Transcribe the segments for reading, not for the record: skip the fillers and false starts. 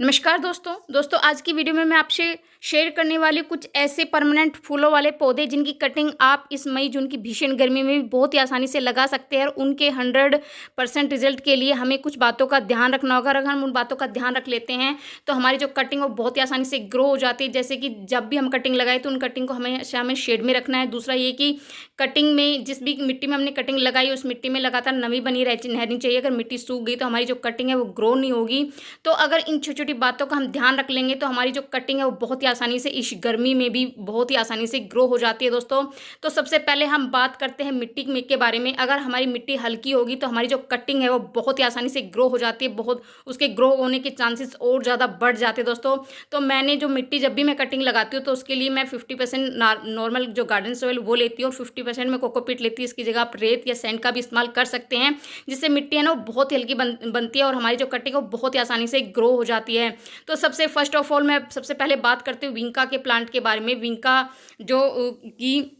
नमस्कार दोस्तों आज की वीडियो में मैं आपसे शेयर करने वाली कुछ ऐसे परमानेंट फूलों वाले पौधे जिनकी कटिंग आप इस मई जून की भीषण गर्मी में भी बहुत ही आसानी से लगा सकते हैं और उनके 100% रिजल्ट के लिए हमें कुछ बातों का ध्यान रखना होगा। अगर हम उन बातों का ध्यान रख लेते हैं तो हमारी जो कटिंग वो बहुत ही आसानी से ग्रो हो जाती है। जैसे कि जब भी हम कटिंग लगाए तो उन कटिंग को हमें शेड में रखना है। दूसरा ये कि कटिंग में जिस भी मिट्टी में हमने कटिंग लगाई उस मिट्टी में लगातार नमी बनी रहनी चाहिए। अगर मिट्टी सूख गई तो हमारी जो कटिंग है वो ग्रो नहीं होगी। तो अगर इन छोटी छोटी बातों का हम ध्यान रख लेंगे तो हमारी जो कटिंग है वो बहुत ही आसानी से इस गर्मी में भी बहुत ही आसानी से ग्रो हो जाती है दोस्तों। तो सबसे पहले हम बात करते हैं मिट्टी के बारे में। अगर हमारी मिट्टी हल्की होगी तो हमारी जो कटिंग है वो बहुत ही आसानी से ग्रो हो जाती है, बहुत उसके ग्रो होने के चांसेस और ज़्यादा बढ़ जाते हैं दोस्तों। तो मैंने जो मिट्टी जब भी मैं कटिंग लगाती हूँ तो उसके लिए मैं 50% नॉर्मल जो गार्डन सॉइल वो लेती हूँ और 50% में कोकोपीट लेती हूँ। इसकी जगह आप रेत या सैंड का भी इस्तेमाल कर सकते हैं, जिससे मिट्टी है ना वो बहुत ही हल्की बनती है और हमारी जो कटिंग है वो बहुत ही आसानी से ग्रो हो जाती है। तो सबसे फर्स्ट ऑफ ऑल मैं सबसे पहले बात करती हूँ विंका के प्लांट के बारे में। विंका जो कि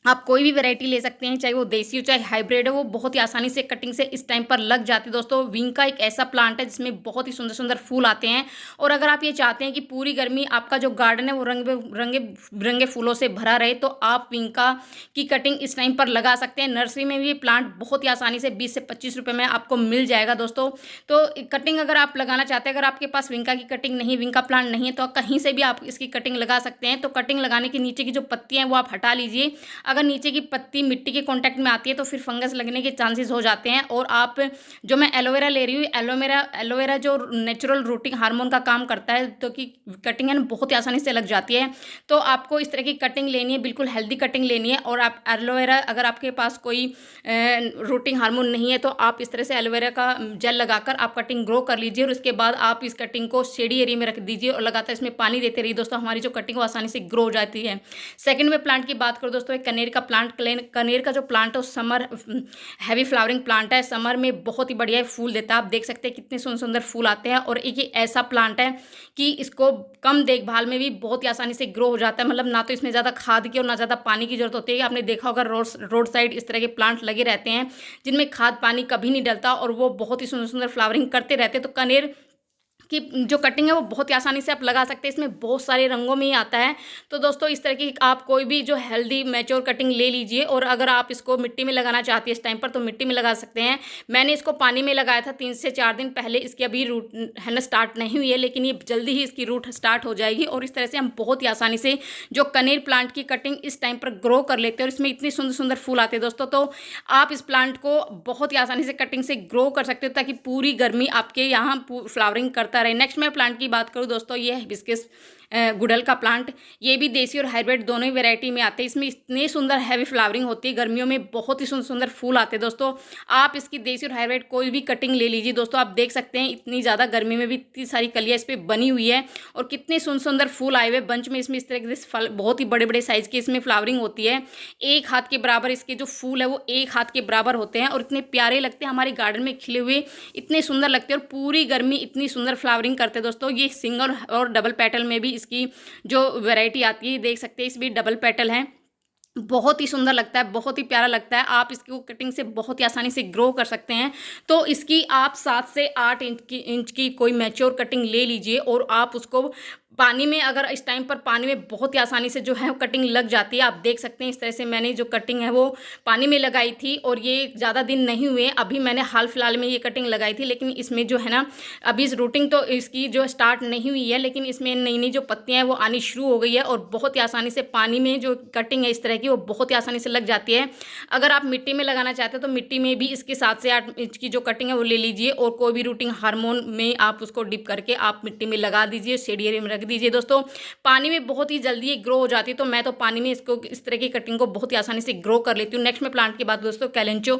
आप कोई भी वैरायटी ले सकते हैं, चाहे वो देसी हो चाहे हाइब्रिड हो, वो बहुत ही आसानी से कटिंग से इस टाइम पर लग जाती है दोस्तों। विंका एक ऐसा प्लांट है जिसमें बहुत ही सुंदर सुंदर फूल आते हैं और अगर आप ये चाहते हैं कि पूरी गर्मी आपका जो गार्डन है वो रंगे बिरंगे फूलों से भरा रहे तो आप विंका की कटिंग इस टाइम पर लगा सकते हैं। नर्सरी में भी ये प्लांट बहुत ही आसानी से 20 से 25 रुपये में आपको मिल जाएगा दोस्तों। तो कटिंग अगर आप लगाना चाहते हैं, अगर आपके पास विंका की कटिंग नहीं, विंका प्लांट नहीं है, तो कहीं से भी आप इसकी कटिंग लगा सकते हैं। तो कटिंग लगाने के नीचे की जो पत्तियाँ हैं वो आप हटा लीजिए। अगर नीचे की पत्ती मिट्टी के कांटेक्ट में आती है तो फिर फंगस लगने के चांसेस हो जाते हैं। और आप जो मैं एलोवेरा ले रही हूँ, एलोवेरा जो नेचुरल रूटिंग हार्मोन का काम करता है, तो कि कटिंग है ना बहुत ही आसानी से लग जाती है। तो आपको इस तरह की कटिंग लेनी है, बिल्कुल हेल्दी कटिंग लेनी है। और आप एलोवेरा, अगर आपके पास कोई रूटिंग हार्मोन नहीं है तो आप इस तरह से एलोवेरा का जेल लगाकर आप कटिंग ग्रो कर लीजिए और उसके बाद आप इस कटिंग को शेडी एरिया में रख दीजिए और लगातार इसमें पानी देते रहिए दोस्तों। हमारी जो कटिंग वो आसानी से ग्रो हो जाती है। सेकंड में प्लांट की बात करूँ दोस्तों, एक कनेर का प्लांट। कनेर का जो प्लांट है वो समर हैवी फ्लावरिंग प्लांट है, समर में बहुत ही बढ़िया फूल देता है। आप देख सकते हैं कितने सुंदर सुंदर फूल आते हैं और एक ये ऐसा प्लांट है कि इसको कम देखभाल में भी बहुत ही आसानी से ग्रो हो जाता है। मतलब ना तो इसमें ज़्यादा खाद की और ना ज़्यादा पानी की जरूरत होती है। आपने देखा होगा रोड साइड इस तरह के प्लांट लगे रहते हैं जिनमें खाद पानी कभी नहीं डलता और वो बहुत ही सुंदर सुंदर फ्लावरिंग करते रहते हैं। तो कनेर की जो कटिंग है वो बहुत ही आसानी से आप लगा सकते हैं। इसमें बहुत सारे रंगों में ही आता है। तो दोस्तों इस तरह की आप कोई भी जो हेल्दी मैच्योर कटिंग ले लीजिए और अगर आप इसको मिट्टी में लगाना चाहती है इस टाइम पर तो मिट्टी में लगा सकते हैं। मैंने इसको पानी में लगाया था 3 से 4 दिन पहले। इसकी अभी रूट है ना स्टार्ट नहीं हुई है, लेकिन ये जल्दी ही इसकी रूट स्टार्ट हो जाएगी और इस तरह से हम बहुत ही आसानी से जो कनेर प्लांट की कटिंग इस टाइम पर ग्रो कर लेते हैं और इसमें इतने सुंदर सुंदर फूल आते हैं दोस्तों। तो आप इस प्लांट को बहुत ही आसानी से कटिंग से ग्रो कर सकते हो ताकि पूरी गर्मी आपके यहाँ फ्लावरिंग करता रहे। नेक्स्ट मैं प्लांट की बात करूँ दोस्तों, ये हिबिस्कस गुड़हल का प्लांट। ये भी देसी और हाइब्रिड दोनों ही वैरायटी में आते हैं। इसमें इतने सुंदर हैवी फ्लावरिंग होती है, गर्मियों में बहुत ही सुंदर सुंदर फूल आते हैं दोस्तों। आप इसकी देसी और हाइब्रिड कोई भी कटिंग ले लीजिए दोस्तों। आप देख सकते हैं इतनी ज़्यादा गर्मी में भी इतनी सारी कलियाँ इस पर बनी हुई है और कितने सुंदर सुंदर फूल आए हुए बंच में। इसमें इस तरह के फल बहुत ही बड़े बड़े साइज़ की इसमें फ्लावरिंग होती है। एक हाथ के बराबर इसके जो फूल है वो एक हाथ के बराबर होते हैं और इतने प्यारे लगते हैं, हमारे गार्डन में खिले हुए इतने सुंदर लगते हैं और पूरी गर्मी इतनी सुंदर फ्लावरिंग करते हैं दोस्तों। ये सिंगल और डबल पेटल में भी इसकी जो वैरायटी आती है देख सकते हैं, इसमें डबल पेटल है। बहुत ही सुंदर लगता है, बहुत ही प्यारा लगता है। आप इसको कटिंग से बहुत ही आसानी से ग्रो कर सकते हैं। तो इसकी आप 7 से 8 इंच की कोई मैच्योर कटिंग ले लीजिए और आप उसको पानी में, अगर इस टाइम पर पानी में बहुत ही आसानी से जो है कटिंग लग जाती है। आप देख सकते हैं इस तरह से मैंने जो कटिंग है वो पानी में लगाई थी और ये ज़्यादा दिन नहीं हुए, अभी मैंने हाल फिलहाल में ये कटिंग लगाई थी। लेकिन इसमें जो है ना अभी इस रूटिंग तो इसकी जो स्टार्ट नहीं हुई है, लेकिन इसमें नई नई जो पत्तियाँ हैं वो आनी शुरू हो गई है और बहुत ही आसानी से पानी में जो कटिंग है इस तरह की वो बहुत ही आसानी से लग जाती है। अगर आप मिट्टी में लगाना चाहते हैं तो मिट्टी में भी इसके 7 से 8 इंच की जो कटिंग है वो ले लीजिए और कोई भी रूटिंग हार्मोन में आप उसको डिप करके आप मिट्टी में लगा दीजिए, शेड एरिया में रख दीजिए दोस्तों। पानी में बहुत ही जल्दी ये ग्रो हो जाती है, तो मैं तो पानी में इसको इस तरह की कटिंग को बहुत ही आसानी से ग्रो कर लेती हूँ। नेक्स्ट में प्लांट की बात दोस्तों, कैलेंचो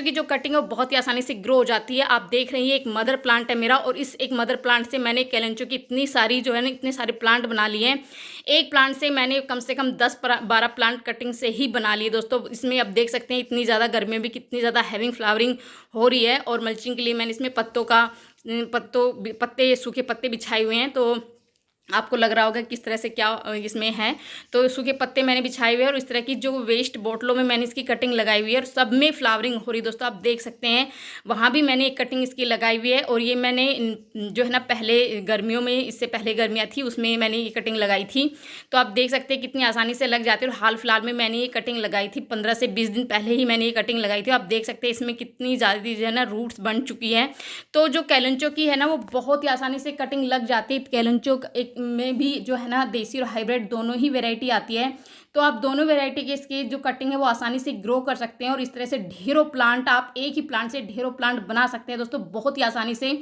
की जो कटिंग है वो बहुत ही आसानी से ग्रो हो जाती है। आप देख रही हैं एक मदर प्लांट है मेरा और इस एक मदर प्लांट से मैंने कैलेंचो की इतनी सारी जो है ना इतने सारे प्लांट बना लिए हैं। एक प्लांट से मैंने कम से कम 10-12 प्लांट कटिंग से ही बना लिए दोस्तों। इसमें आप देख सकते हैं इतनी ज़्यादा गर्मी में भी कितनी ज़्यादा हैविंग फ्लावरिंग हो रही है और मल्चिंग के लिए मैंने इसमें पत्ते सूखे पत्ते बिछाए हुए हैं। तो आपको लग रहा होगा किस तरह से क्या इसमें है। तो सूखे पत्ते मैंने बिछाए हुए हैं और इस तरह की जो वेस्ट बोतलों में मैंने इसकी कटिंग लगाई हुई है और सब में फ्लावरिंग हो रही है दोस्तों। आप देख सकते हैं वहाँ भी मैंने एक कटिंग इसकी लगाई हुई है और ये मैंने जो है ना पहले गर्मियों में, इससे पहले गर्मियाँ थी उसमें मैंने ये कटिंग लगाई थी। तो आप देख सकते हैं कितनी आसानी से लग जाती है। और हाल फिलहाल में मैंने ये कटिंग लगाई थी, 15 से 20 दिन पहले ही मैंने ये कटिंग लगाई थी। आप देख सकते हैं इसमें कितनी ज़्यादा जो है ना रूट्स बन चुकी है। तो जो कैलेंचो की है ना वो बहुत ही आसानी से कटिंग लग जाती है। कैलेंचो एक में भी जो है ना देसी और हाइब्रिड दोनों ही वैरायटी आती है। तो आप दोनों वैरायटी के इसकी जो कटिंग है वो आसानी से ग्रो कर सकते हैं और इस तरह से ढेरों प्लांट, आप एक ही प्लांट से ढेरों प्लांट बना सकते हैं दोस्तों, बहुत ही आसानी से।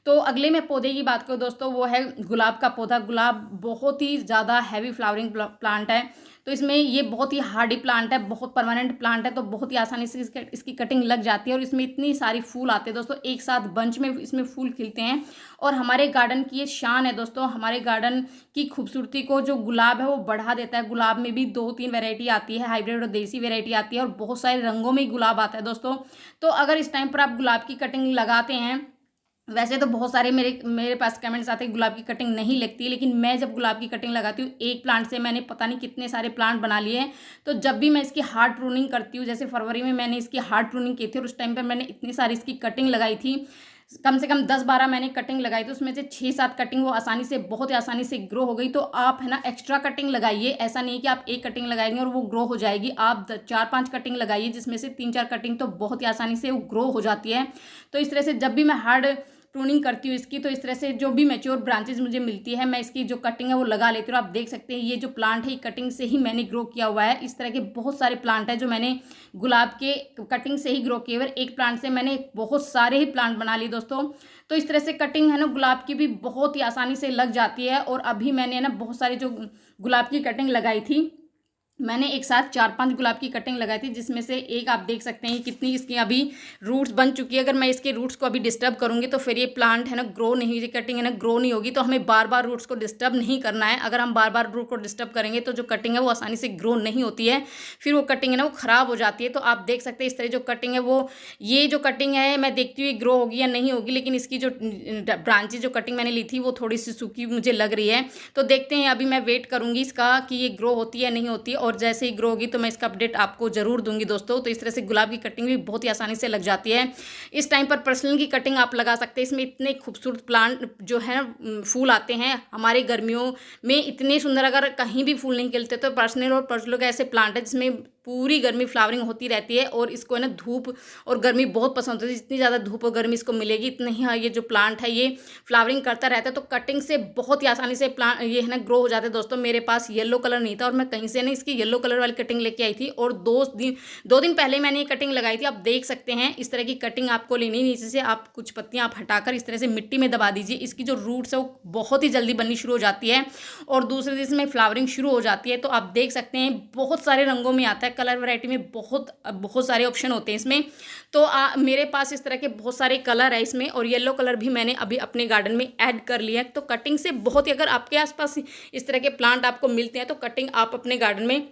तो अगले मैं पौधे की बात करूँ दोस्तों, वो है गुलाब का पौधा। गुलाब बहुत ही ज़्यादा हैवी फ्लावरिंग प्लांट है। तो इसमें ये बहुत ही हार्डी प्लांट है, बहुत परमानेंट प्लांट है। तो बहुत ही आसानी से इसकी कटिंग लग जाती है और इसमें इतनी सारी फूल आते हैं दोस्तों, एक साथ बंच में इसमें फूल खिलते हैं। और हमारे गार्डन की ये शान है दोस्तों, हमारे गार्डन की खूबसूरती को जो गुलाब है वो बढ़ा देता है। गुलाब में भी 2-3 वैरायटी आती है, हाइब्रिड और देसी वैरायटी आती है और बहुत सारे रंगों में गुलाब आता है दोस्तों। तो अगर इस टाइम पर आप गुलाब की कटिंग लगाते हैं, वैसे तो बहुत सारे मेरे पास कमेंट्स आते हैं गुलाब की कटिंग नहीं लगती, लेकिन मैं जब गुलाब की कटिंग लगाती हूँ, एक प्लांट से मैंने पता नहीं कितने सारे प्लांट बना लिए हैं। तो जब भी मैं इसकी हार्ड प्रूनिंग करती हूँ, जैसे फरवरी में मैंने इसकी हार्ड प्रूनिंग की थी और उस टाइम पर मैंने इतनी सारी इसकी कटिंग लगाई थी, कम से कम 10-12 मैंने कटिंग लगाई थी, उसमें से 6-7 कटिंग वो आसानी से, बहुत ही आसानी से ग्रो हो गई। तो आप है ना एक्स्ट्रा कटिंग लगाइए, ऐसा नहीं कि आप एक कटिंग लगाएंगे और वो ग्रो हो जाएगी। आप 4-5 कटिंग लगाइए, जिसमें से 3-4 कटिंग तो बहुत ही आसानी से वो ग्रो हो जाती है। तो इस तरह से जब भी मैं हार्ड प्रूनिंग करती हूँ इसकी, तो इस तरह से जो भी मैच्योर ब्रांचेज मुझे मिलती है, मैं इसकी जो कटिंग है वो लगा लेती हूँ। आप देख सकते हैं ये जो प्लांट है ये कटिंग से ही मैंने ग्रो किया हुआ है। इस तरह के बहुत सारे प्लांट है जो मैंने गुलाब के कटिंग से ही ग्रो किए हुए। एक प्लांट से मैंने बहुत सारे ही प्लांट बना लिए दोस्तों। तो इस तरह से कटिंग है ना गुलाब की भी बहुत ही आसानी से लग जाती है। और अभी मैंने ना बहुत सारी जो गुलाब की कटिंग लगाई थी, मैंने एक साथ 4-5 गुलाब की कटिंग लगाई थी, जिसमें से एक आप देख सकते हैं कितनी इसकी अभी रूट्स बन चुकी है। अगर मैं इसके रूट्स को अभी डिस्टर्ब करूंगी तो फिर ये प्लांट है ना ग्रो नहीं, ये कटिंग है ना ग्रो नहीं होगी। तो हमें बार बार रूट्स को डिस्टर्ब नहीं करना है। अगर हम बार बार रूट को डिस्टर्ब करेंगे तो जो कटिंग है वो आसानी से ग्रो नहीं होती है, फिर वो कटिंग है ना वो ख़राब हो जाती है। तो आप देख सकते हैं इस तरह जो कटिंग है वो, ये जो कटिंग है मैं देखती हूँ ग्रो होगी या नहीं होगी, लेकिन इसकी जो ब्रांचेज जो कटिंग मैंने ली थी वो थोड़ी सी सूखी मुझे लग रही है। तो देखते हैं, अभी मैं वेट करूँगी इसका कि ये ग्रो होती है नहीं होती, और जैसे ही ग्रो होगी तो मैं इसका अपडेट आपको जरूर दूंगी दोस्तों। तो इस तरह से गुलाब की कटिंग भी बहुत ही आसानी से लग जाती है। इस टाइम पर पर्सनल की कटिंग आप लगा सकते हैं। इसमें इतने खूबसूरत प्लांट जो है फूल आते हैं हमारे गर्मियों में, इतने सुंदर। अगर कहीं भी फूल नहीं खिलते तो पर्सनल और पर्सनल का ऐसे प्लांट है जिसमें पूरी गर्मी फ्लावरिंग होती रहती है। और इसको है ना धूप और गर्मी बहुत पसंद होती है। जितनी ज़्यादा धूप और गर्मी इसको मिलेगी इतनी ही ये जो प्लांट है ये फ्लावरिंग करता रहता है। तो कटिंग से बहुत ही आसानी से प्लांट ये है ना ग्रो हो जाते हैं दोस्तों। मेरे पास येलो कलर नहीं था और मैं कहीं से ना इसकी येलो कलर वाली कटिंग लेके आई थी, और 2 दिन पहले मैंने ये कटिंग लगाई थी। आप देख सकते हैं इस तरह की कटिंग आपको लेनी, नीचे से आप कुछ पत्तियां आप हटाकर इस तरह से मिट्टी में दबा दीजिए। इसकी जो रूट्स है वो बहुत ही जल्दी बननी शुरू हो जाती है और दूसरे दिन इसमें फ्लावरिंग शुरू हो जाती है। तो आप देख सकते हैं बहुत सारे रंगों में आता है, कलर वैरायटी में बहुत सारे ऑप्शन होते हैं इसमें। तो मेरे पास इस तरह के बहुत सारे कलर है इसमें, और येलो कलर भी मैंने अभी अपने गार्डन में ऐड कर लिया है। तो कटिंग से बहुत ही, अगर आपके आसपास इस तरह के प्लांट आपको मिलते हैं तो कटिंग आप अपने गार्डन में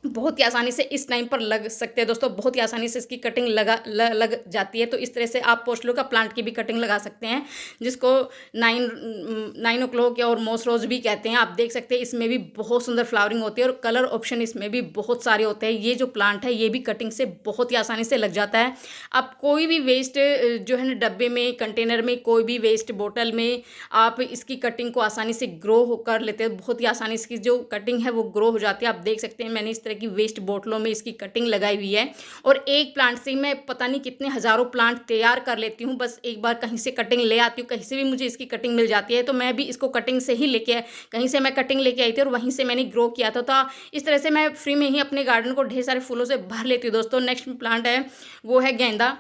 बहुत ही आसानी से इस टाइम पर लग सकते हैं दोस्तों। बहुत ही आसानी से इसकी कटिंग लग जाती है। तो इस तरह से आप पोस्टलो का प्लांट की भी कटिंग लगा सकते हैं, जिसको 9 o'clock या और मोस रोज भी कहते हैं। आप देख सकते हैं इसमें भी बहुत सुंदर फ्लावरिंग होती है और कलर ऑप्शन इसमें भी बहुत सारे होते हैं। ये जो प्लांट है ये भी कटिंग से बहुत ही आसानी से लग जाता है। आप कोई भी वेस्ट जो है ना डब्बे में, कंटेनर में, कोई भी वेस्ट बोतल में आप इसकी कटिंग को आसानी से ग्रो कर लेते हैं। बहुत ही आसानी से जो कटिंग है वो ग्रो हो जाती है। आप देख सकते हैं मैंने इस तरह की वेस्ट बोतलों में इसकी कटिंग लगाई हुई है, और एक प्लांट से मैं पता नहीं कितने हजारों प्लांट तैयार कर लेती हूँ। बस एक बार कहीं से कटिंग ले आती हूँ, कहीं से भी मुझे इसकी कटिंग मिल जाती है, तो मैं भी इसको कटिंग से ही लेके कहीं से मैं कटिंग लेके आई थी और वहीं से मैंने ग्रो किया था। तो इस तरह से मैं फ्री में ही अपने गार्डन को ढेर सारे फूलों से भर लेती हूँ दोस्तों। नेक्स्ट प्लांट है वो है गेंदा।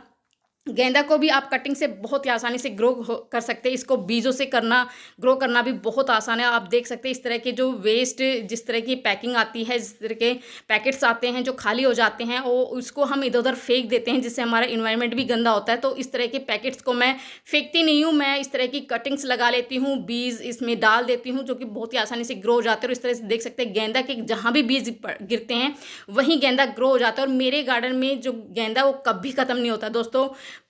गेंदा को भी आप कटिंग से बहुत ही आसानी से ग्रो कर सकते हैं। इसको बीजों से ग्रो करना भी बहुत आसान है। आप देख सकते हैं इस तरह के जो वेस्ट, जिस तरह की पैकिंग आती है, जिस तरह के पैकेट्स आते हैं जो खाली हो जाते हैं, वो उसको हम इधर उधर फेंक देते हैं, जिससे हमारा इन्वायरमेंट भी गंदा होता है। तो इस तरह के पैकेट्स को मैं फेंकती नहीं हूँ, मैं इस तरह की कटिंग्स लगा लेती हूँ, बीज इसमें डाल देती हूँ, जो कि बहुत ही आसानी से ग्रो हो जाते हैं। और इस तरह से देख सकते हैं गेंदा के जहाँ भी बीज गिरते हैं वहीं गेंदा ग्रो हो जाता है। और मेरे गार्डन में जो गेंदा वो कभी ख़त्म नहीं होता दोस्तों।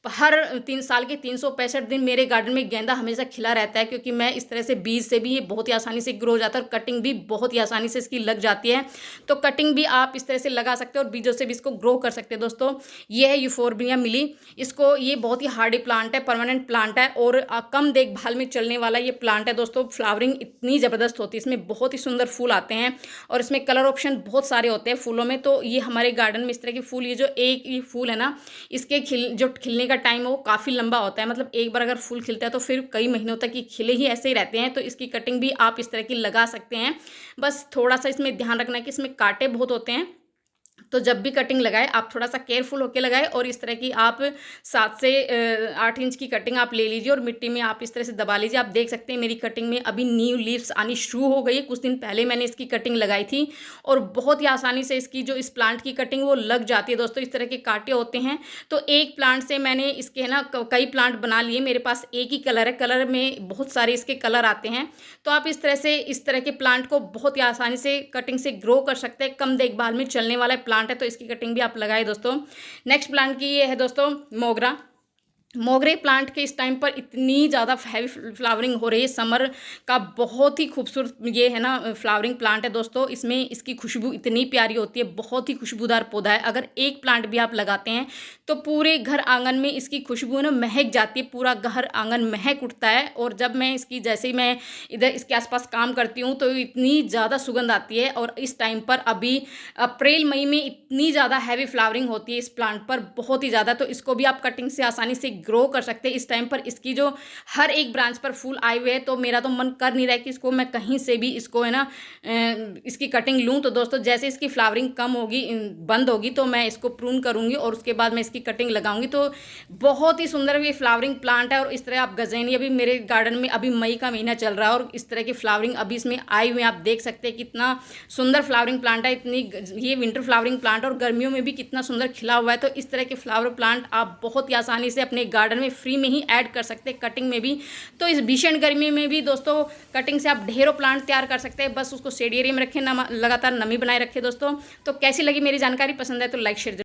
हर 3 साल के 365 दिन मेरे गार्डन में गेंदा हमेशा खिला रहता है, क्योंकि मैं इस तरह से बीज से भी ये बहुत ही आसानी से ग्रो हो जाता है और कटिंग भी बहुत ही आसानी से इसकी लग जाती है। तो कटिंग भी आप इस तरह से लगा सकते हो और बीजों से भी इसको ग्रो कर सकते हैं। दोस्तों ये है यूफोर्बिया मिली। इसको ये बहुत ही हार्डी प्लांट है, परमानेंट प्लांट है और कम देखभाल में चलने वाला ये प्लांट है। दोस्तों फ्लावरिंग इतनी ज़बरदस्त होती है, इसमें बहुत ही सुंदर फूल आते हैं और इसमें कलर ऑप्शन बहुत सारे होते हैं फूलों में। तो ये हमारे गार्डन में इस तरह के फूल, ये जो एक ये फूल है ना, इसके जो खिलने का टाइम है वो काफ़ी लंबा होता है। मतलब एक बार अगर फूल खिलता है तो फिर कई महीनों तक ये खिले ही ऐसे ही रहते हैं। तो इसकी कटिंग भी आप इस तरह की लगा सकते हैं। बस थोड़ा सा इसमें ध्यान रखना है कि इसमें कांटे बहुत होते हैं, तो जब भी कटिंग लगाए आप थोड़ा सा केयरफुल होकर लगाए और इस तरह की आप 7 से 8 इंच की कटिंग आप ले लीजिए और मिट्टी में आप इस तरह से दबा लीजिए। आप देख सकते हैं मेरी कटिंग में अभी न्यू लीव्स आनी शुरू हो गई है। कुछ दिन पहले मैंने इसकी कटिंग लगाई थी और बहुत ही आसानी से इसकी जो इस प्लांट की कटिंग वो लग जाती है। दोस्तों इस तरह के कांटे होते हैं, तो एक प्लांट से मैंने इसके है ना कई प्लांट बना लिए। मेरे पास एक ही कलर है, कलर में बहुत सारे इसके कलर आते हैं। तो आप इस तरह से इस तरह के प्लांट को बहुत ही आसानी से कटिंग से ग्रो कर सकते हैं। कम देखभाल में चलने वाला प्लांट है, तो इसकी कटिंग भी आप लगाए। दोस्तों नेक्स्ट प्लांट की ये है दोस्तों मोगरा। मोगरे प्लांट के इस टाइम पर इतनी ज़्यादा हैवी फ्लावरिंग हो रही है। समर का बहुत ही खूबसूरत ये है ना फ्लावरिंग प्लांट है। दोस्तों इसमें इसकी खुशबू इतनी प्यारी होती है, बहुत ही खुशबूदार पौधा है। अगर एक प्लांट भी आप लगाते हैं तो पूरे घर आंगन में इसकी खुशबू ना महक जाती है, पूरा घर आंगन महक उठता है। और जब मैं इसकी जैसे ही मैं इधर इसके आसपास काम करती हूँ तो इतनी ज़्यादा सुगंध आती है। और इस टाइम पर अभी अप्रैल मई में इतनी ज़्यादा हैवी फ्लावरिंग होती है इस प्लांट पर, बहुत ही ज़्यादा। तो इसको भी आप कटिंग से आसानी से ग्रो कर सकते हैं। इस टाइम पर इसकी जो हर एक ब्रांच पर फूल आए हुए हैं, तो मेरा तो मन कर नहीं रहा है कि इसको मैं कहीं से भी इसको है ना इसकी कटिंग लूँ। तो दोस्तों जैसे इसकी फ्लावरिंग कम होगी, बंद होगी, तो मैं इसको प्रून करूँगी और उसके बाद मैं इसकी कटिंग लगाऊंगी। तो बहुत ही सुंदर ये फ्लावरिंग प्लांट है। और इस तरह आप गजेनिया भी मेरे गार्डन में अभी मई का महीना चल रहा है और इस तरह की फ्लावरिंग अभी इसमें आई हुई है। आप देख सकते हैं कितना सुंदर फ्लावरिंग प्लांट है। इतनी ये विंटर फ्लावरिंग प्लांट और गर्मियों में भी कितना सुंदर खिला हुआ है। तो इस तरह के फ्लावर प्लांट आप बहुत ही आसानी से अपने गार्डन में फ्री में ही ऐड कर सकते हैं, कटिंग में भी। तो इस भीषण गर्मी में भी दोस्तों कटिंग से आप ढेरों प्लांट तैयार कर सकते हैं। बस उसको शेड एरिया में रखें, लगातार नमी बनाए रखें। दोस्तों तो कैसी लगी मेरी जानकारी, पसंद है तो लाइक शेयर